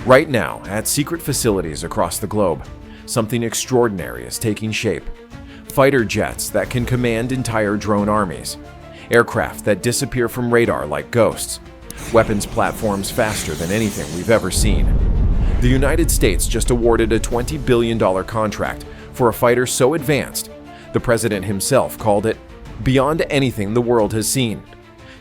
Right now, at secret facilities across the globe, something extraordinary is taking shape. Fighter jets that can command entire drone armies, aircraft that disappear from radar like ghosts, weapons platforms faster than anything we've ever seen. The United States just awarded a $20 billion contract for a fighter so advanced, the president himself called it beyond anything the world has seen.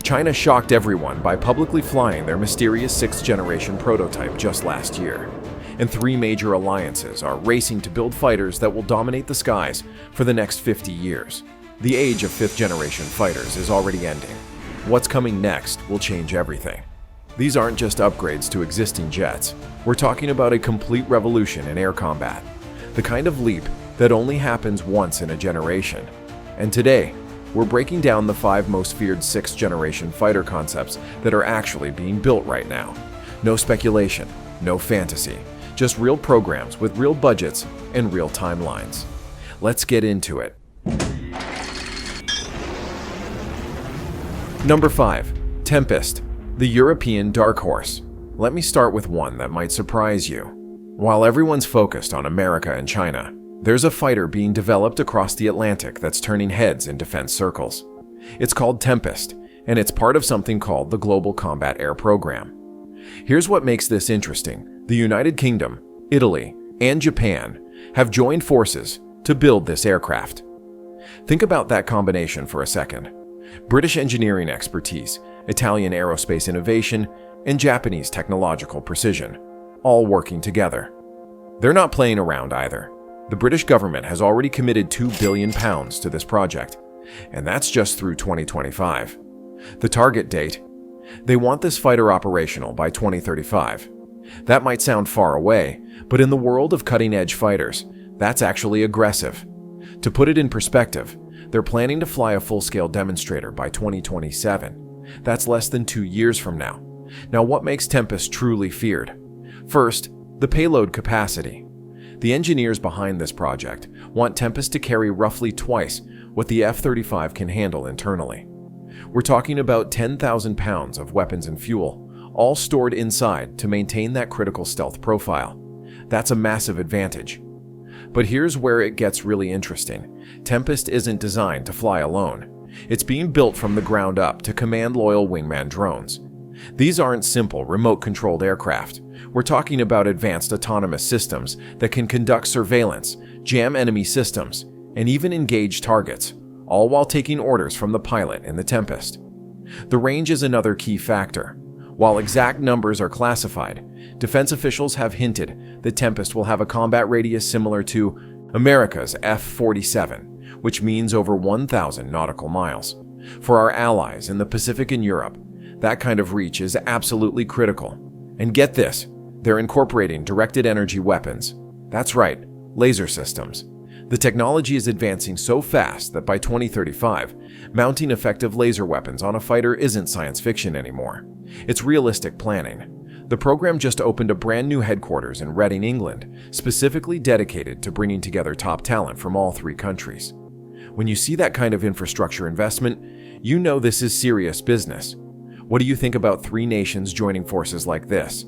China shocked everyone by publicly flying their mysterious sixth-generation prototype just last year. And three major alliances are racing to build fighters that will dominate the skies for the next 50 years. The age of fifth-generation fighters is already ending. What's coming next will change everything. These aren't just upgrades to existing jets. We're talking about a complete revolution in air combat. The kind of leap that only happens once in a generation. And today, we're breaking down the 5 most feared sixth-generation fighter concepts that are actually being built right now. No speculation, no fantasy, just real programs with real budgets and real timelines. Let's get into it. Number 5. Tempest, the European dark horse. Let me start with one that might surprise you. While everyone's focused on America and China, there's a fighter being developed across the Atlantic that's turning heads in defense circles. It's called Tempest, and it's part of something called the Global Combat Air Program. Here's what makes this interesting. The United Kingdom, Italy, and Japan have joined forces to build this aircraft. Think about that combination for a second. British engineering expertise, Italian aerospace innovation, and Japanese technological precision, all working together. They're not playing around either. The British government has already committed £2 billion to this project, and that's just through 2025. The target date? They want this fighter operational by 2035. That might sound far away, but in the world of cutting-edge fighters, that's actually aggressive. To put it in perspective, they're planning to fly a full-scale demonstrator by 2027. That's less than 2 years from now. Now, what makes Tempest truly feared? First, the payload capacity. The engineers behind this project want Tempest to carry roughly twice what the F-35 can handle internally. We're talking about 10,000 pounds of weapons and fuel, all stored inside to maintain that critical stealth profile. That's a massive advantage. But here's where it gets really interesting. Tempest isn't designed to fly alone. It's being built from the ground up to command loyal wingman drones. These aren't simple, remote-controlled aircraft. We're talking about advanced autonomous systems that can conduct surveillance, jam enemy systems, and even engage targets, all while taking orders from the pilot in the Tempest. The range is another key factor. While exact numbers are classified, defense officials have hinted that Tempest will have a combat radius similar to America's F-47, which means over 1,000 nautical miles. For our allies in the Pacific and Europe, that kind of reach is absolutely critical. And get this, they're incorporating directed energy weapons. That's right, laser systems. The technology is advancing so fast that by 2035, mounting effective laser weapons on a fighter isn't science fiction anymore. It's realistic planning. The program just opened a brand new headquarters in Reading, England, specifically dedicated to bringing together top talent from all 3 countries. When you see that kind of infrastructure investment, you know this is serious business. What do you think about 3 nations joining forces like this?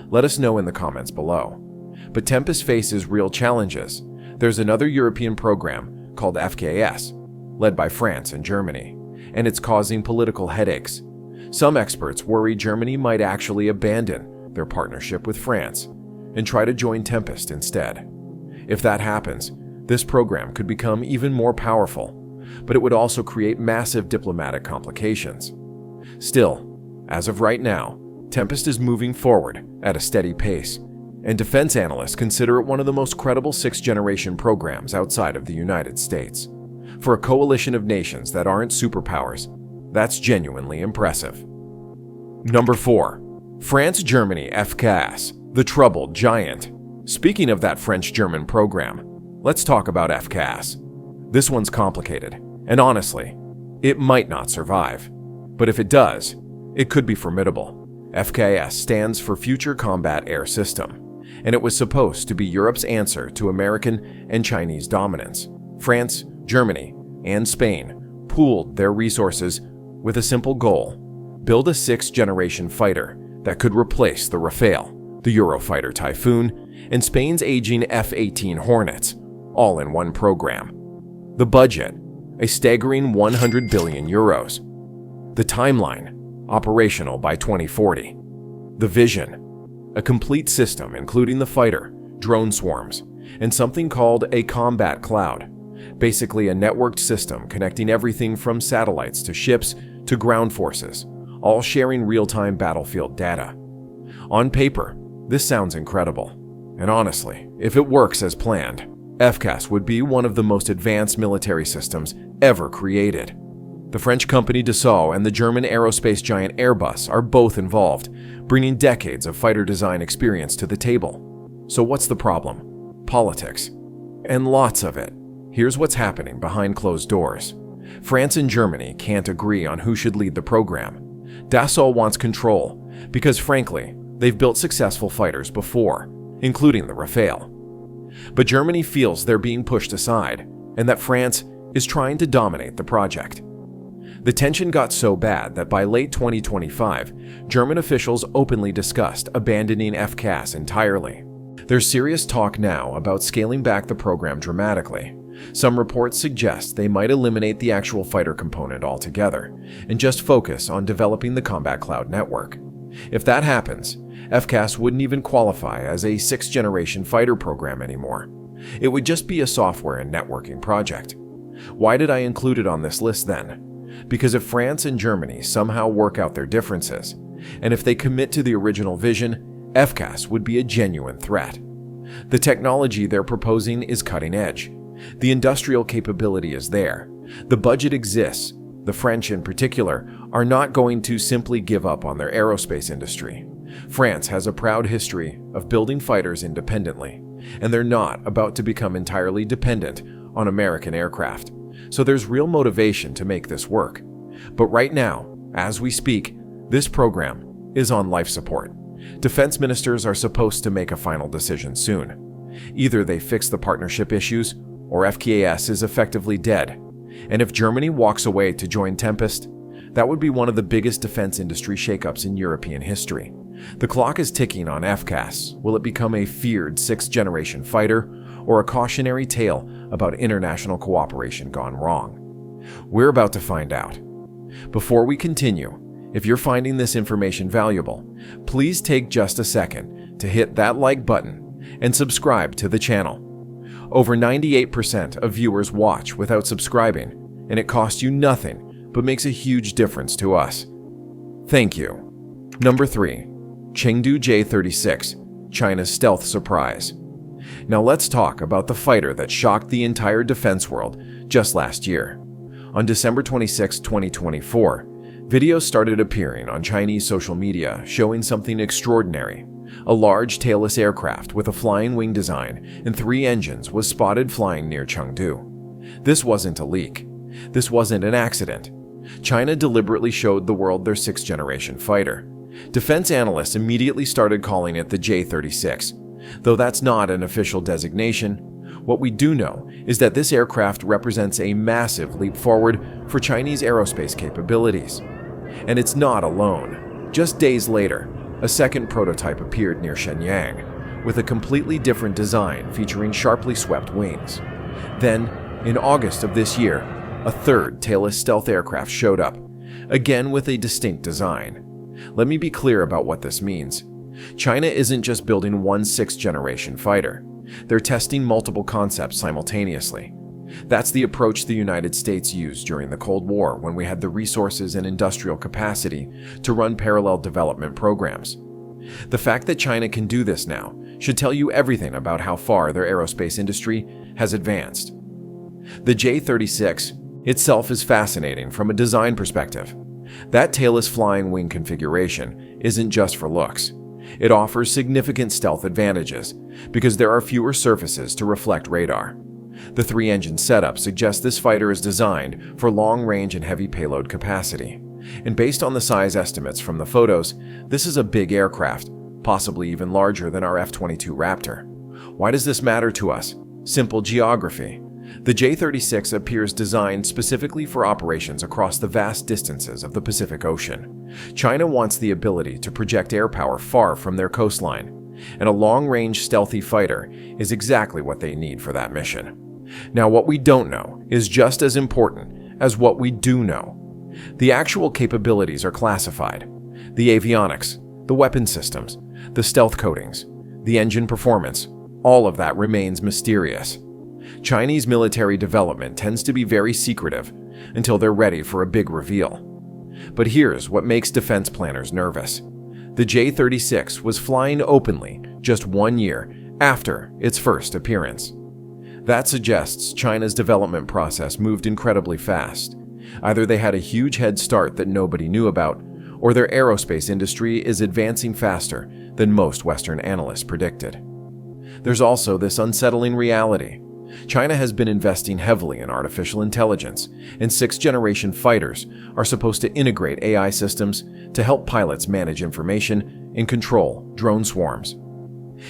Let us know in the comments below. But Tempest faces real challenges. There's another European program called FCAS, led by France and Germany, and it's causing political headaches. Some experts worry Germany might actually abandon their partnership with France and try to join Tempest instead. If that happens, this program could become even more powerful, but it would also create massive diplomatic complications. Still, as of right now, Tempest is moving forward at a steady pace, and defense analysts consider it one of the most credible sixth-generation programs outside of the United States. For a coalition of nations that aren't superpowers, that's genuinely impressive. Number 4. France-Germany FCAS, the troubled giant. Speaking of that French-German program, let's talk about FCAS. This one's complicated, and honestly, it might not survive. But if it does, it could be formidable. FCAS stands for Future Combat Air System, and it was supposed to be Europe's answer to American and Chinese dominance. France, Germany, and Spain pooled their resources with a simple goal: build a sixth-generation fighter that could replace the Rafale, the Eurofighter Typhoon, and Spain's aging F-18 Hornets, all in one program. The budget, a staggering 100 billion euros. The timeline, operational by 2040. The vision, a complete system including the fighter, drone swarms, and something called a combat cloud, basically a networked system connecting everything from satellites to ships to ground forces, all sharing real-time battlefield data. On paper, this sounds incredible. And honestly, if it works as planned, FCAS would be one of the most advanced military systems ever created. The French company Dassault and the German aerospace giant Airbus are both involved, bringing decades of fighter design experience to the table. So what's the problem? Politics. And lots of it. Here's what's happening behind closed doors. France and Germany can't agree on who should lead the program. Dassault wants control because, frankly, they've built successful fighters before, including the Rafale. But Germany feels they're being pushed aside and that France is trying to dominate the project. The tension got so bad that by late 2025, German officials openly discussed abandoning FCAS entirely. There's serious talk now about scaling back the program dramatically. Some reports suggest they might eliminate the actual fighter component altogether and just focus on developing the combat cloud network. If that happens, FCAS wouldn't even qualify as a sixth-generation fighter program anymore. It would just be a software and networking project. Why did I include it on this list then? Because if France and Germany somehow work out their differences, and if they commit to the original vision, FCAS would be a genuine threat. The technology they're proposing is cutting edge. The industrial capability is there. The budget exists. The French, in particular, are not going to simply give up on their aerospace industry. France has a proud history of building fighters independently, and they're not about to become entirely dependent on American aircraft. So there's real motivation to make this work. But right now, as we speak, this program is on life support. Defense ministers are supposed to make a final decision soon. Either they fix the partnership issues, or FCAS is effectively dead. And if Germany walks away to join Tempest, that would be one of the biggest defense industry shakeups in European history. The clock is ticking on FCAS. Will it become a feared sixth-generation fighter, or a cautionary tale about international cooperation gone wrong? We're about to find out. Before we continue, if you're finding this information valuable, please take just a second to hit that like button and subscribe to the channel. Over 98% of viewers watch without subscribing, and it costs you nothing but makes a huge difference to us. Thank you. Number 3. Chengdu J-36, China's stealth surprise. Now let's talk about the fighter that shocked the entire defense world just last year. On December 26, 2024, videos started appearing on Chinese social media showing something extraordinary. A large tailless aircraft with a flying wing design and 3 engines was spotted flying near Chengdu. This wasn't a leak. This wasn't an accident. China deliberately showed the world their 6th-generation fighter. Defense analysts immediately started calling it the J-36. Though that's not an official designation, what we do know is that this aircraft represents a massive leap forward for Chinese aerospace capabilities. And it's not alone. Just days later, a second prototype appeared near Shenyang, with a completely different design featuring sharply swept wings. Then, in August of this year, a third tailless stealth aircraft showed up, again with a distinct design. Let me be clear about what this means. China isn't just building one 6th-generation fighter. They're testing multiple concepts simultaneously. That's the approach the United States used during the Cold War when we had the resources and industrial capacity to run parallel development programs. The fact that China can do this now should tell you everything about how far their aerospace industry has advanced. The J-36 itself is fascinating from a design perspective. That tailless flying wing configuration isn't just for looks. It offers significant stealth advantages because there are fewer surfaces to reflect radar. The 3-engine setup suggests this fighter is designed for long range and heavy payload capacity. And based on the size estimates from the photos, this is a big aircraft, possibly even larger than our F-22 Raptor. Why does this matter to us? Simple geography. The J-36 appears designed specifically for operations across the vast distances of the Pacific Ocean. China wants the ability to project air power far from their coastline. and a long-range stealthy fighter is exactly what they need for that mission. Now, what we don't know is just as important as what we do know. The actual capabilities are classified. The avionics, the weapon systems, the stealth coatings, the engine performance, all of that remains mysterious. Chinese military development tends to be very secretive until they're ready for a big reveal. But here's what makes defense planners nervous. The J-36 was flying openly just 1 year after its first appearance. That suggests China's development process moved incredibly fast. Either they had a huge head start that nobody knew about, or their aerospace industry is advancing faster than most Western analysts predicted. There's also this unsettling reality. China has been investing heavily in artificial intelligence, and sixth-generation fighters are supposed to integrate AI systems to help pilots manage information and control drone swarms.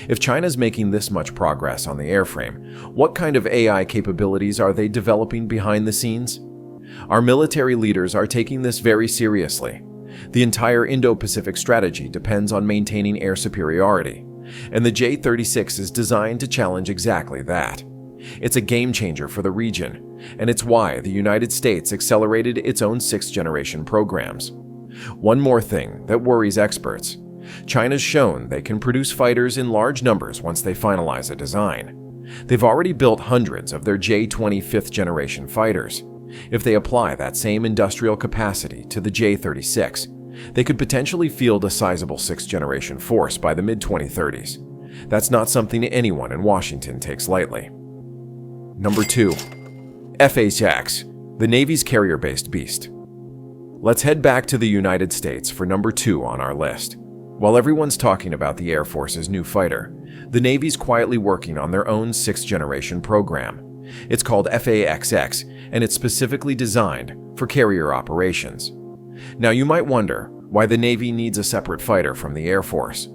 If China's making this much progress on the airframe, what kind of AI capabilities are they developing behind the scenes? Our military leaders are taking this very seriously. The entire Indo-Pacific strategy depends on maintaining air superiority, and the J-36 is designed to challenge exactly that. It's a game changer for the region, and it's why the United States accelerated its own sixth-generation programs. One more thing that worries experts. China's shown they can produce fighters in large numbers once they finalize a design. They've already built hundreds of their J-20 fifth-generation fighters. If they apply that same industrial capacity to the J-36, they could potentially field a sizable sixth-generation force by the mid-2030s. That's not something anyone in Washington takes lightly. Number 2. FCAS, the Navy's carrier-based beast. Let's head back to the United States for number 2 on our list. While everyone's talking about the Air Force's new fighter, the Navy's quietly working on their own sixth-generation program. It's called FCAS, and it's specifically designed for carrier operations. Now, you might wonder why the Navy needs a separate fighter from the Air Force.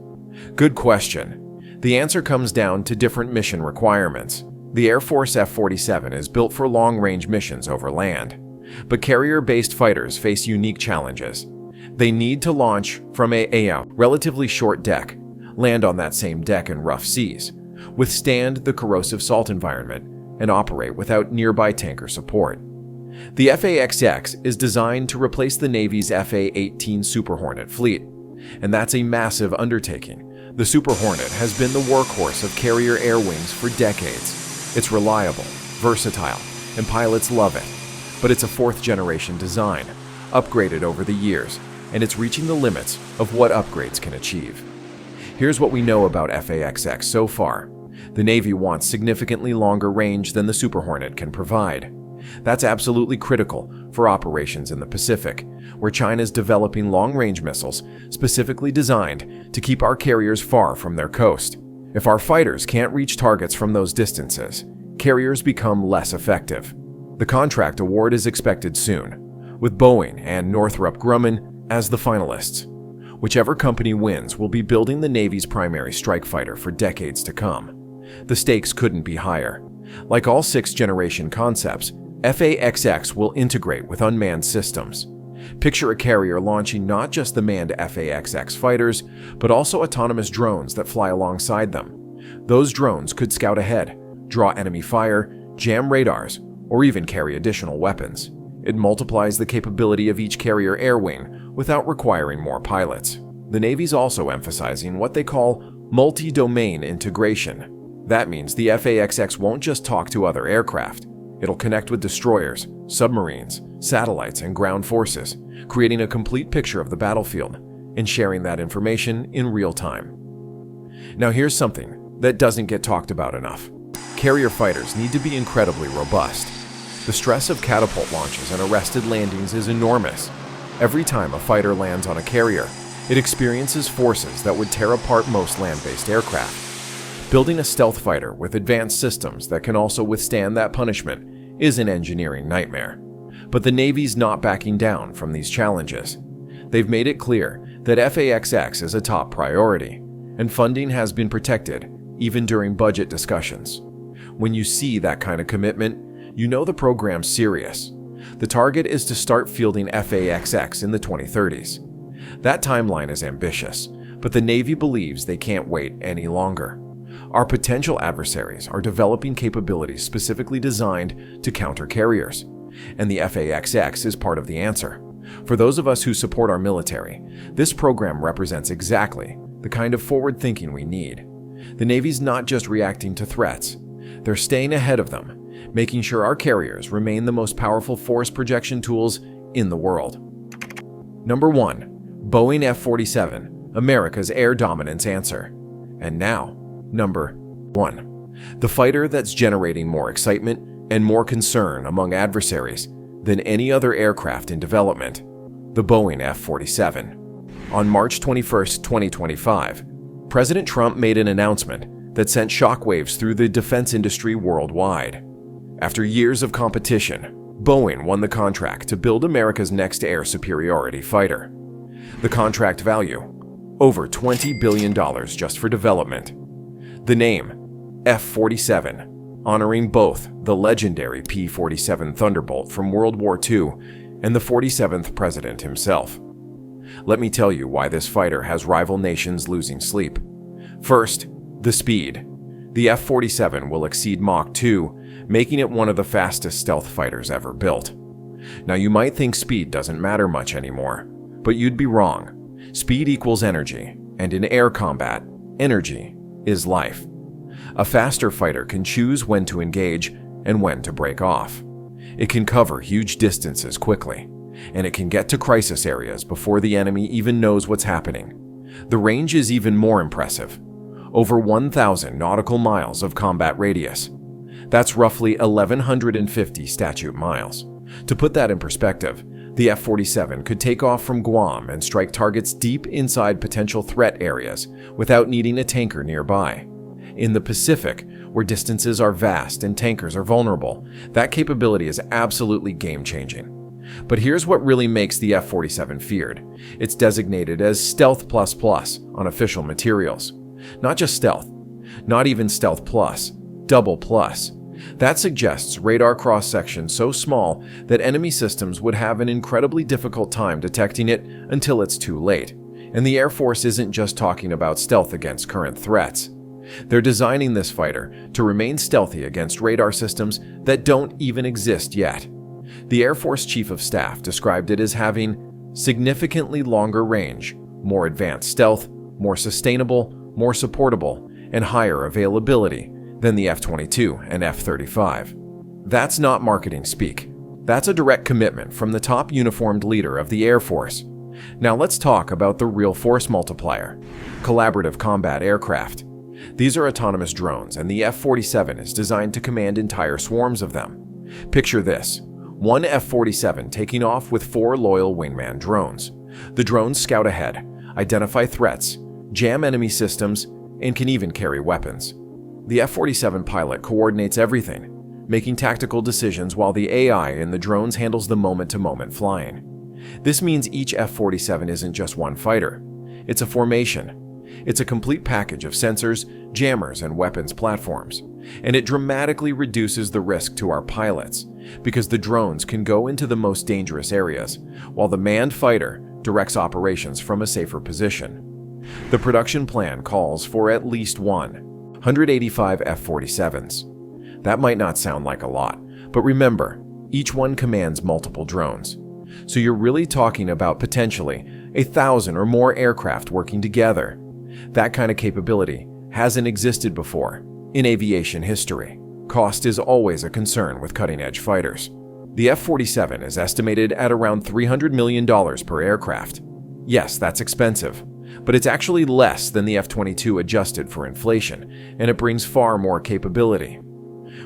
Good question. The answer comes down to different mission requirements. The Air Force F-47 is built for long-range missions over land, but carrier-based fighters face unique challenges. They need to launch from a relatively short deck, land on that same deck in rough seas, withstand the corrosive salt environment, and operate without nearby tanker support. The FCAS is designed to replace the Navy's F/A-18 Super Hornet fleet, and that's a massive undertaking. The Super Hornet has been the workhorse of carrier air wings for decades. It's reliable, versatile, and pilots love it. But it's a fourth-generation design, upgraded over the years, and it's reaching the limits of what upgrades can achieve. Here's what we know about FCAS so far. The Navy wants significantly longer range than the Super Hornet can provide. That's absolutely critical for operations in the Pacific, where China's developing long-range missiles specifically designed to keep our carriers far from their coast. If our fighters can't reach targets from those distances, carriers become less effective. The contract award is expected soon, with Boeing and Northrop Grumman as the finalists. Whichever company wins will be building the Navy's primary strike fighter for decades to come. The stakes couldn't be higher. Like all sixth-generation concepts, FCAS will integrate with unmanned systems. Picture a carrier launching not just the manned FCAS fighters, but also autonomous drones that fly alongside them. Those drones could scout ahead, draw enemy fire, jam radars, or even carry additional weapons. It multiplies the capability of each carrier air wing without requiring more pilots. The Navy's also emphasizing what they call multi-domain integration. That means the FCAS won't just talk to other aircraft. It'll connect with destroyers, submarines, satellites, and ground forces, creating a complete picture of the battlefield and sharing that information in real time. Now here's something that doesn't get talked about enough. Carrier fighters need to be incredibly robust. The stress of catapult launches and arrested landings is enormous. Every time a fighter lands on a carrier, it experiences forces that would tear apart most land-based aircraft. Building a stealth fighter with advanced systems that can also withstand that punishment is an engineering nightmare. But the Navy's not backing down from these challenges. They've made it clear that FCAS is a top priority, and funding has been protected even during budget discussions. When you see that kind of commitment, you know the program's serious. The target is to start fielding FCAS in the 2030s. That timeline is ambitious, But the Navy believes they can't wait any longer. Our potential adversaries are developing capabilities specifically designed to counter carriers, and the FAXX is part of the answer. For those of us who support our military, this program represents exactly the kind of forward thinking we need. The Navy's not just reacting to threats, they're staying ahead of them, making sure our carriers remain the most powerful force projection tools in the world. Number 1. Boeing F-47, America's air dominance answer. And now, number 1. The fighter that's generating more excitement and more concern among adversaries than any other aircraft in development, the Boeing F-47. On March 21, 2025, President Trump made an announcement that sent shockwaves through the defense industry worldwide. After years of competition, Boeing won the contract to build America's next air superiority fighter. The contract value, over $20 billion just for development. The name, F-47, honoring both the legendary P-47 Thunderbolt from World War II and the 47th president himself. Let me tell you why this fighter has rival nations losing sleep. First, the speed. The F-47 will exceed Mach 2, making it one of the fastest stealth fighters ever built. Now you might think speed doesn't matter much anymore, but you'd be wrong. Speed equals energy, and in air combat, energy is life. A faster fighter can choose when to engage and when to break off. It can cover huge distances quickly, and it can get to crisis areas before the enemy even knows what's happening. The range is even more impressive. Over 1,000 nautical miles of combat radius. That's roughly 1,150 statute miles. To put that in perspective, the F-47 could take off from Guam and strike targets deep inside potential threat areas without needing a tanker nearby. In the Pacific, where distances are vast and tankers are vulnerable, that capability is absolutely game-changing. But here's what really makes the F-47 feared. It's designated as Stealth++ on official materials. Not just stealth, not even Stealth Plus, Double Plus. That suggests radar cross-section so small that enemy systems would have an incredibly difficult time detecting it until it's too late. And the Air Force isn't just talking about stealth against current threats. They're designing this fighter to remain stealthy against radar systems that don't even exist yet. The Air Force Chief of Staff described it as having significantly longer range, more advanced stealth, more sustainable, more supportable, and higher availability than the F-22 and F-35. That's not marketing speak. That's a direct commitment from the top uniformed leader of the Air Force. Now let's talk about the real force multiplier, collaborative combat aircraft. These are autonomous drones, and the F-47 is designed to command entire swarms of them. Picture this: one F-47 taking off with 4 loyal wingman drones. The drones scout ahead, identify threats, jam enemy systems, and can even carry weapons. The F-47 pilot coordinates everything, making tactical decisions while the AI in the drones handles the moment-to-moment flying. This means each F-47 isn't just one fighter. It's a formation. It's a complete package of sensors, jammers, and weapons platforms. And it dramatically reduces the risk to our pilots, because the drones can go into the most dangerous areas, while the manned fighter directs operations from a safer position. The production plan calls for at least 185 F-47s. That might not sound like a lot, but remember, each one commands multiple drones. So you're really talking about potentially 1,000 or more aircraft working together. That kind of capability hasn't existed before in aviation history. Cost is always a concern with cutting-edge fighters. The F-47 is estimated at around $300 million per aircraft. Yes, that's expensive, but it's actually less than the F-22 adjusted for inflation, and it brings far more capability.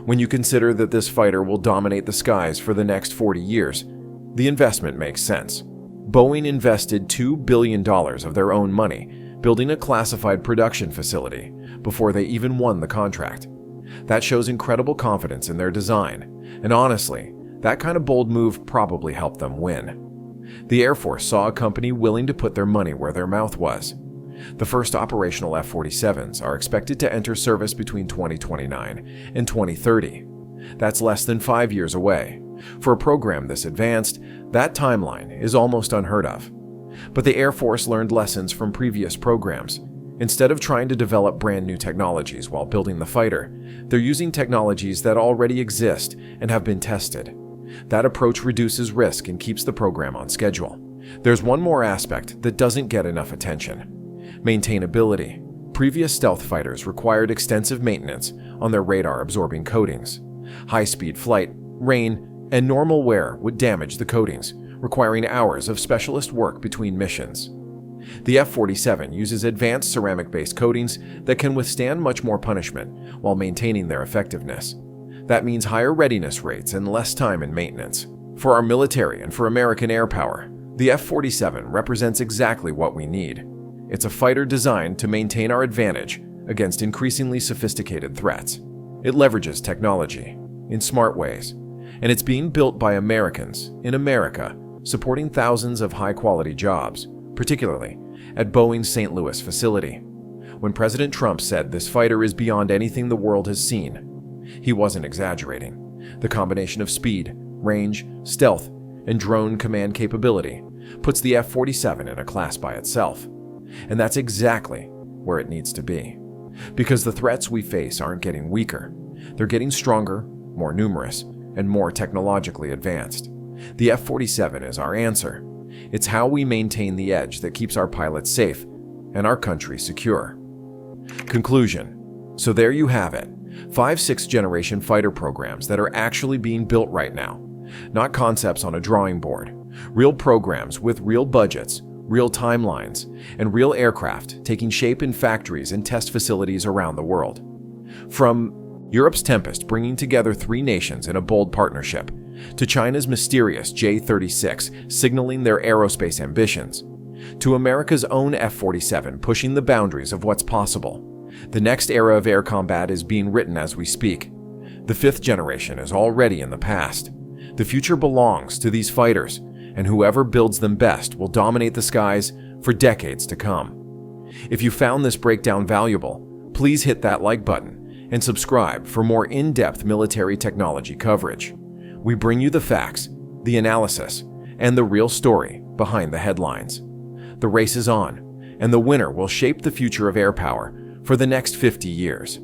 When you consider that this fighter will dominate the skies for the next 40 years, the investment makes sense. Boeing invested $2 billion of their own money building a classified production facility before they even won the contract. That shows incredible confidence in their design, and honestly, that kind of bold move probably helped them win. The Air Force saw a company willing to put their money where their mouth was. The first operational F-47s are expected to enter service between 2029 and 2030. That's less than 5 years away. For a program this advanced, that timeline is almost unheard of. But the Air Force learned lessons from previous programs. Instead of trying to develop brand new technologies while building the fighter, they're using technologies that already exist and have been tested. That approach reduces risk and keeps the program on schedule. There's one more aspect that doesn't get enough attention: maintainability. Previous stealth fighters required extensive maintenance on their radar-absorbing coatings. High-speed flight, rain, and normal wear would damage the coatings, requiring hours of specialist work between missions. The F-47 uses advanced ceramic-based coatings that can withstand much more punishment while maintaining their effectiveness. That means higher readiness rates and less time in maintenance. For our military and for American air power, the F-47 represents exactly what we need. It's a fighter designed to maintain our advantage against increasingly sophisticated threats. It leverages technology in smart ways, and it's being built by Americans in America, supporting thousands of high-quality jobs, particularly at Boeing's St. Louis facility. When President Trump said this fighter is beyond anything the world has seen, he wasn't exaggerating. The combination of speed, range, stealth, and drone command capability puts the F-47 in a class by itself. And that's exactly where it needs to be. Because the threats we face aren't getting weaker. They're getting stronger, more numerous, and more technologically advanced. The F-47 is our answer. It's how we maintain the edge that keeps our pilots safe and our country secure. Conclusion. So there you have it. 5 6th-generation fighter programs that are actually being built right now. Not concepts on a drawing board. Real programs with real budgets, real timelines, and real aircraft taking shape in factories and test facilities around the world. From Europe's Tempest bringing together 3 nations in a bold partnership, to China's mysterious J-36 signaling their aerospace ambitions, to America's own F-47 pushing the boundaries of what's possible. The next era of air combat is being written as we speak. The 5th generation is already in the past. The future belongs to these fighters, and whoever builds them best will dominate the skies for decades to come. If you found this breakdown valuable, please hit that like button and subscribe for more in-depth military technology coverage. We bring you the facts, the analysis, and the real story behind the headlines. The race is on, and the winner will shape the future of air power for the next 50 years.